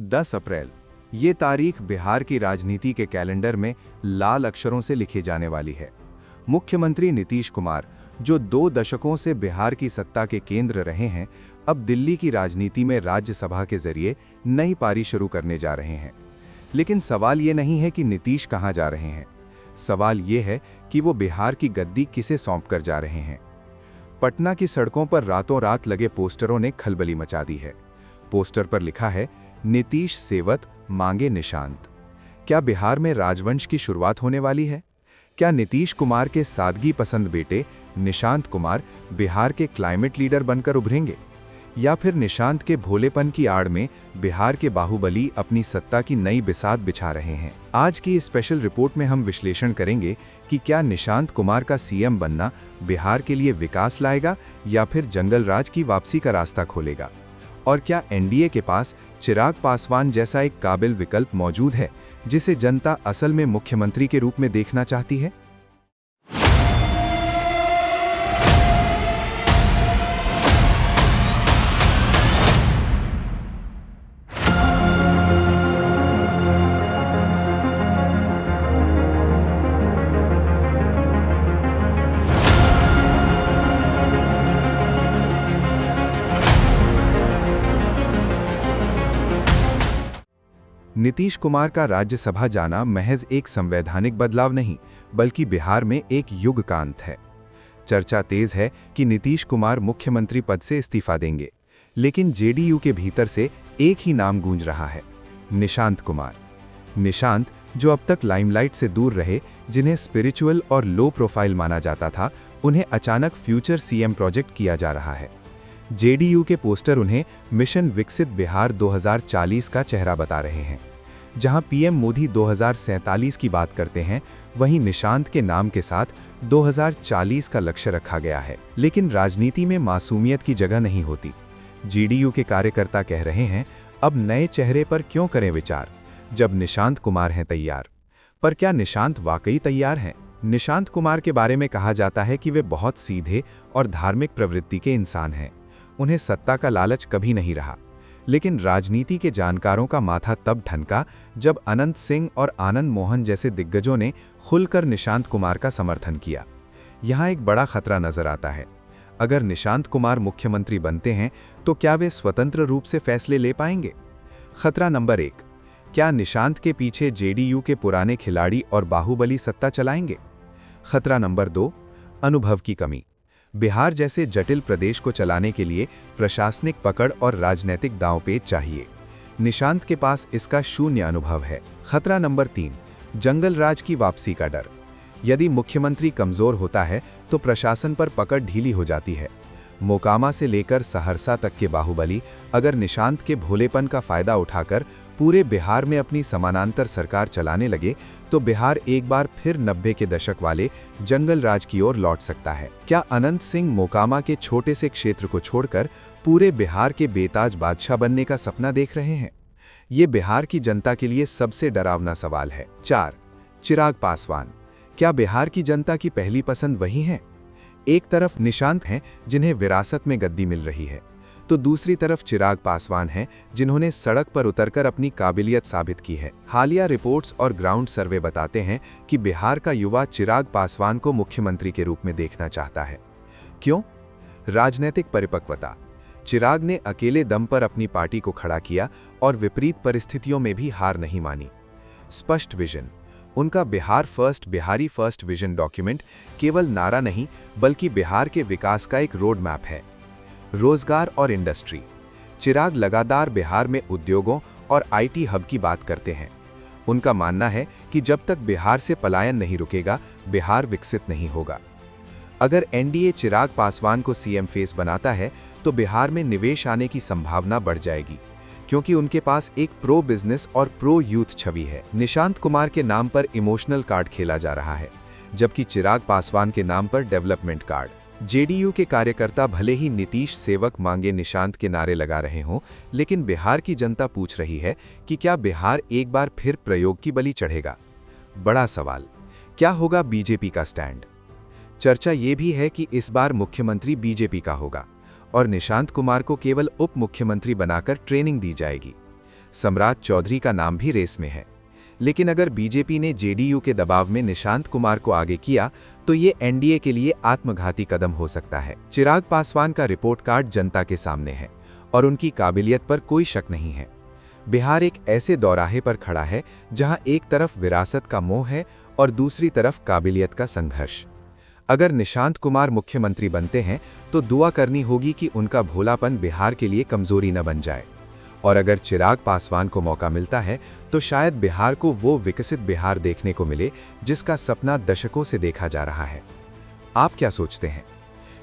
10 अप्रैल। ये तारीख बिहार की राजनीति के कैलेंडर में लाल अक्षरों से लिखी जाने वाली है। मुख्यमंत्री नीतीश कुमार, जो 2 दशकों से बिहार की सत्ता के केंद्र रहे हैं, अब दिल्ली की राजनीति में राज्यसभा के जरिए नई पारी शुरू करने जा रहे हैं। लेकिन सवाल ये नहीं है कि नीतीश कहाँ जा रहे हैं। सवाल ये है कि वो बिहार की गद्दी किसे सौंप कर जा रहे हैं। पटना की सड़कों पर रातों रात लगे पोस्टरों ने खलबली मचा दी है। पोस्टर पर लिखा है, नीतीश सेवत मांगे निशांत। क्या बिहार में राजवंश की शुरुआत होने वाली है? क्या नीतीश कुमार के सादगी पसंद बेटे निशांत कुमार बिहार के क्लाइमेट लीडर बनकर उभरेंगे, या फिर निशांत के भोलेपन की आड़ में बिहार के बाहुबली अपनी सत्ता की नई बिसात बिछा रहे हैं? आज की इस स्पेशल रिपोर्ट में हम विश्लेषण करेंगे कि क्या निशांत कुमार का सीएम बनना बिहार के लिए विकास लाएगा या फिर जंगल राज की वापसी का रास्ता खोलेगा, और क्या एनडीए के पास चिराग पासवान जैसा एक काबिल विकल्प मौजूद है जिसे जनता असल में मुख्यमंत्री के रूप में देखना चाहती है। नीतीश कुमार का राज्यसभा जाना महज एक संवैधानिक बदलाव नहीं, बल्कि बिहार में एक युग का अंत है। चर्चा तेज है कि नीतीश कुमार मुख्यमंत्री पद से इस्तीफा देंगे, लेकिन जेडीयू के भीतर से एक ही नाम गूंज रहा है, निशांत कुमार। निशांत, जो अब तक लाइमलाइट से दूर रहे, जिन्हें स्पिरिचुअल और लो प्रोफाइल माना जाता था, उन्हें अचानक फ्यूचर सीएम प्रोजेक्ट किया जा रहा है। जेडीयू के पोस्टर उन्हें मिशन विकसित बिहार 2040 का चेहरा बता रहे हैं। जहां पीएम मोदी 2047 की बात करते हैं, वहीं निशांत के नाम के साथ 2040 का लक्ष्य रखा गया है। लेकिन राजनीति में मासूमियत की जगह नहीं होती। जेडीयू के कार्यकर्ता कह रहे हैं, अब नए चेहरे पर क्यों करें विचार, जब निशांत कुमार हैं तैयार। पर क्या निशांत वाकई तैयार हैं? निशांत कुमार के बारे में कहा जाता है कि वे बहुत सीधे और धार्मिक प्रवृत्ति के इंसान हैं। उन्हें सत्ता का लालच कभी नहीं रहा। लेकिन राजनीति के जानकारों का माथा तब ठनका जब अनंत सिंह और आनंद मोहन जैसे दिग्गजों ने खुलकर निशांत कुमार का समर्थन किया। यहाँ एक बड़ा खतरा नजर आता है। अगर निशांत कुमार मुख्यमंत्री बनते हैं तो क्या वे स्वतंत्र रूप से फैसले ले पाएंगे? खतरा नंबर 1, क्या निशांत के पीछे जेडीयू के पुराने खिलाड़ी और बाहुबली सत्ता चलाएंगे? खतरा नंबर 2, अनुभव की कमी। बिहार जैसे जटिल प्रदेश को चलाने के लिए प्रशासनिक पकड़ और राजनीतिक दांवपेच चाहिए। निशांत के पास इसका शून्य अनुभव है। खतरा नंबर 3, जंगल राज की वापसी का डर। यदि मुख्यमंत्री कमजोर होता है तो प्रशासन पर पकड़ ढीली हो जाती है। मोकामा से लेकर सहरसा तक के बाहुबली अगर निशांत के भोलेपन का फायदा उठाकर पूरे बिहार में अपनी समानांतर सरकार चलाने लगे तो बिहार एक बार फिर 90 के दशक वाले जंगल राज की ओर लौट सकता है। क्या अनंत सिंह मोकामा के छोटे से क्षेत्र को छोड़कर पूरे बिहार के बेताज बादशाह बनने का सपना देख रहे हैं? ये बिहार की जनता के लिए सबसे डरावना सवाल है। 4, चिराग पासवान। क्या बिहार की जनता की पहली पसंद वही है? एक तरफ निशांत हैं जिन्हें विरासत में गद्दी मिल रही है, तो दूसरी तरफ चिराग पासवान हैं जिन्होंने सड़क पर उतरकर अपनी काबिलियत साबित की है। हालिया रिपोर्ट्स और ग्राउंड सर्वे बताते हैं कि बिहार का युवा चिराग पासवान को मुख्यमंत्री के रूप में देखना चाहता है। क्यों? राजनीतिक परिपक्वता। चिराग ने अकेले दम पर अपनी पार्टी को खड़ा किया और विपरीत परिस्थितियों में भी हार नहीं मानी। स्पष्ट विजन। उनका Bihar first, Bihari first vision document केवल नारा नहीं बल्कि बिहार के विकास का एक रोड मैप है। रोजगार और इंडस्ट्री। चिराग लगातार बिहार में उद्योगों और आईटी हब की बात करते हैं। उनका मानना है कि जब तक बिहार से पलायन नहीं रुकेगा, बिहार विकसित नहीं होगा। अगर एनडीए चिराग पासवान को सीएम फेस बनाता है तो बिहार में निवेश आने की संभावना बढ़ जाएगी, क्योंकि उनके पास एक प्रो बिजनेस और प्रो यूथ छवि है। निशांत कुमार के नाम पर इमोशनल कार्ड खेला जा रहा है, जबकि चिराग पासवान के नाम पर डेवलपमेंट कार्ड। जेडीयू के कार्यकर्ता भले ही नीतीश सेवक मांगे निशांत के नारे लगा रहे हों, लेकिन बिहार की जनता पूछ रही है कि क्या बिहार एक बार फिर प्रयोग की बलि चढ़ेगा? बड़ा सवाल, क्या होगा बीजेपी का स्टैंड? चर्चा ये भी है कि इस बार मुख्यमंत्री बीजेपी का होगा और निशांत कुमार को केवल उप मुख्यमंत्री बनाकर ट्रेनिंग दी जाएगी। सम्राट चौधरी का नाम भी रेस में है। लेकिन अगर बीजेपी ने जेडीयू के दबाव में निशांत कुमार को आगे किया तो ये एनडीए के लिए आत्मघाती कदम हो सकता है। चिराग पासवान का रिपोर्ट कार्ड जनता के सामने है और उनकी काबिलियत पर कोई शक नहीं है। बिहार एक ऐसे दौराहे पर खड़ा है जहां एक तरफ विरासत का मोह है और दूसरी तरफ काबिलियत का संघर्ष। अगर निशांत कुमार मुख्यमंत्री बनते हैं तो दुआ करनी होगी कि उनका भोलापन बिहार के लिए कमजोरी न बन जाए, और अगर चिराग पासवान को मौका मिलता है तो शायद बिहार को वो विकसित बिहार देखने को मिले जिसका सपना दशकों से देखा जा रहा है। आप क्या सोचते हैं?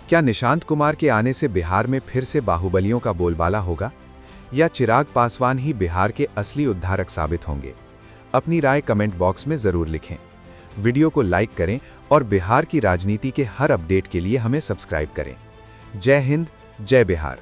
क्या निशांत कुमार के आने से बिहार में फिर से बाहुबलियों का बोलबाला होगा, या चिराग पासवान ही बिहार के असली उद्धारक साबित होंगे? अपनी राय कमेंट बॉक्स में जरूर लिखें। वीडियो को लाइक करें और बिहार की राजनीति के हर अपडेट के लिए हमें सब्सक्राइब करें। जय हिंद, जय बिहार।